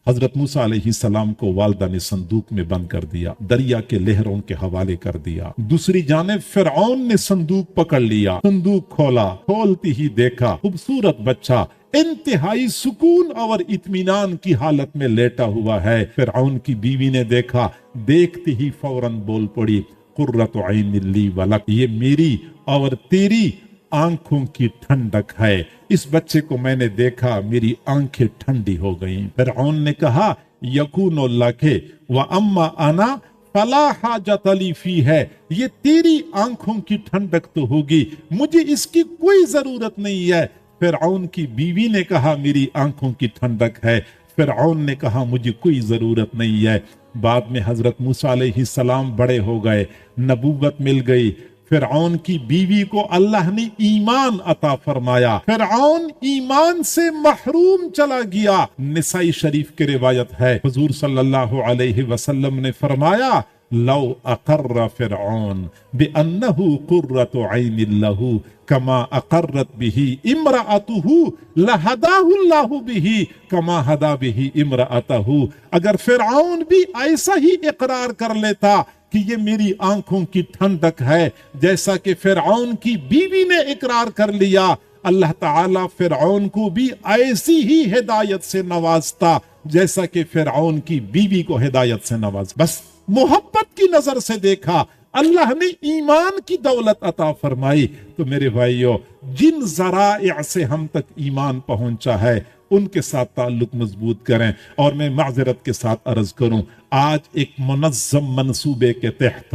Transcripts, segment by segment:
حضرت موسیٰ علیہ السلام کو والدہ نے صندوق میں بند کر دیا، دریا کے لہروں کے حوالے کر دیا۔ دوسری جانب فرعون نے صندوق پکڑ لیا، صندوق کھولا، کھولتی ہی دیکھا خوبصورت بچہ انتہائی سکون اور اطمینان کی حالت میں لیٹا ہوا ہے۔ فرعون کی بیوی نے دیکھا، دیکھتے ہی فوراً بول پڑی، قرۃ عین لی ولک، یہ میری اور تیری آنکھوں کی ٹھنڈک ہے، اس بچے کو میں نے دیکھا، میری آنکھیں ٹھنڈی ہو گئیں۔ فرعون نے کہا، یکون لک واما انا فلا حاجت لی فی ہے، یہ تیری آنکھوں کی ٹھنڈک تو ہوگی، مجھے اس کی کوئی ضرورت نہیں ہے۔ فرعون کی بیوی نے کہا، میری آنکھوں کی ٹھنڈک ہے۔ فرعون نے کہا، مجھے کوئی ضرورت نہیں ہے۔ بعد میں حضرت موسیٰ علیہ السلام بڑے ہو گئے، نبوت مل گئی، فرعون کی بیوی کو اللہ نے ایمان عطا فرمایا، فرعون ایمان سے محروم چلا گیا۔ نسائی شریف کی روایت ہے، حضور صلی اللہ علیہ وسلم نے فرمایا، لو اقر فرعون بأنه قرۃ عین لہ کما اقرت به امرأته لہداہ اللہ به کما ہدا به امرأته۔ اگر فرعون بھی ایسا ہی اقرار کر لیتا کہ یہ میری آنکھوں کی ٹھنڈک ہے، جیسا کہ فرعون کی بیوی نے اقرار کر لیا، اللہ تعالیٰ فرعون کو بھی ایسی ہی ہدایت سے نوازتا جیسا کہ فرعون کی بیوی کو ہدایت سے نواز۔ بس محبت کی نظر سے دیکھا، اللہ نے ایمان کی دولت عطا فرمائی۔ تو میرے بھائیو، جن ذرائع سے ہم تک ایمان پہنچا ہے ان کے ساتھ تعلق مضبوط کریں۔ اور میں معذرت کے ساتھ عرض کروں، آج ایک منظم منصوبے کے تحت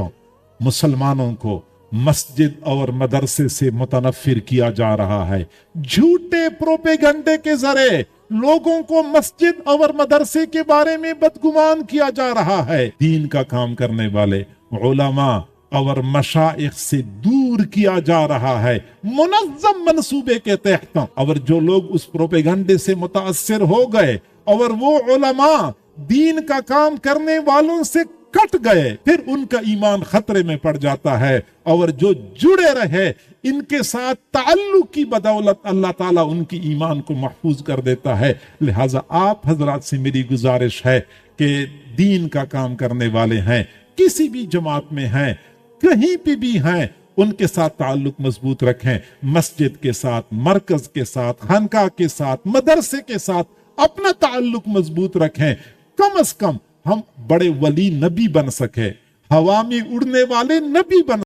مسلمانوں کو مسجد اور مدرسے سے متنفر کیا جا رہا ہے، جھوٹے پروپیگنڈے کے ذریعے لوگوں کو مسجد اور مدرسے کے بارے میں بدگمان کیا جا رہا ہے۔ دین کا کام کرنے والے علماء اور مشائخ سے دور کیا جا رہا ہے منظم منصوبے کے تحت۔ اور جو لوگ اس پروپیگنڈے سے متاثر ہو گئے اور وہ علماء دین کا کام کرنے والوں سے کٹ گئے، پھر ان کا ایمان خطرے میں پڑ جاتا ہے، اور جو جڑے رہے ان کے ساتھ تعلق کی بدولت اللہ تعالیٰ ان کی ایمان کو محفوظ کر دیتا ہے۔ لہٰذا آپ حضرات سے میری گزارش ہے کہ دین کا کام کرنے والے ہیں، کسی بھی جماعت میں ہیں، کہیں پہ بھی ہیں، ان کے ساتھ تعلق مضبوط رکھیں، مسجد کے ساتھ، مرکز کے ساتھ، خانقاہ کے ساتھ، مدرسے کے ساتھ اپنا تعلق مضبوط رکھیں۔ کم از کم ہم بڑے ولی نبی بن سکے، ہوا میں اڑنے والے نبی بن